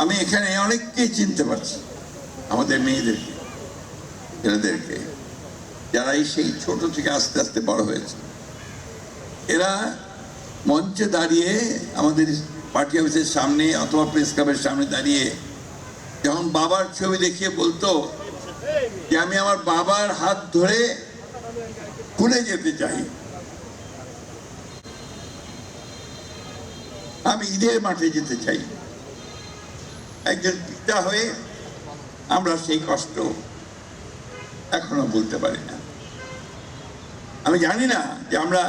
আমি এখানে অনেককেই চিনতে পারছি, আমাদের মেয়েদেরকে, ছেলেদেরকে, যারা সেই ছোট থেকে আস্তে আস্তে বড় হয়েছে। এরা মঞ্চে দাঁড়িয়ে আমাদের পার্টি অফিসের সামনে অথবা প্রেস ক্লাবের সামনে দাঁড়িয়ে যখন বাবার ছবি দেখিয়ে বলতো যে আমি আমার বাবার হাত ধরে ভুলে যেতে চাই, আমি ঈদের মাঠে যেতে চাই। একজন পিতা হয়ে আমরা সেই কষ্ট এখনো বলতে পারি না। আমি জানি না যে আমরা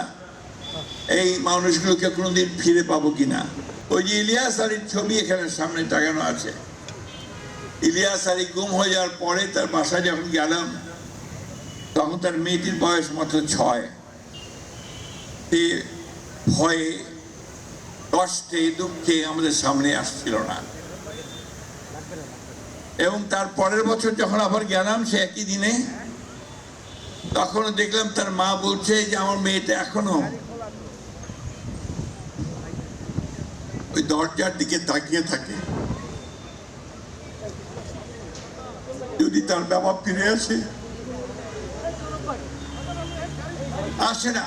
এই মানুষগুলোকে কোনোদিন ফিরে পাবো কিনা। ওই যে ইলিয়াস আলীর ছবি এখানে সামনে টাঙানো আছে, ইলিয়াস আলী গুম হয়ে যাওয়ার পরে তার বাসায় যখন গেলাম তখন তার মেয়েটির বয়স মাত্র 6। সে ভয়ে কষ্টে দুঃখে আমাদের সামনে আসছিল না। এবং তার পরের বছর যখন আবার গেলাম সে একই দিনে, তখনও দেখলাম তার মা বলছে যে আমার মেয়েটা এখনো ওই দরজার দিকে তাকিয়ে থাকে, যদি তার বাবা ফিরে আসে। আসে না,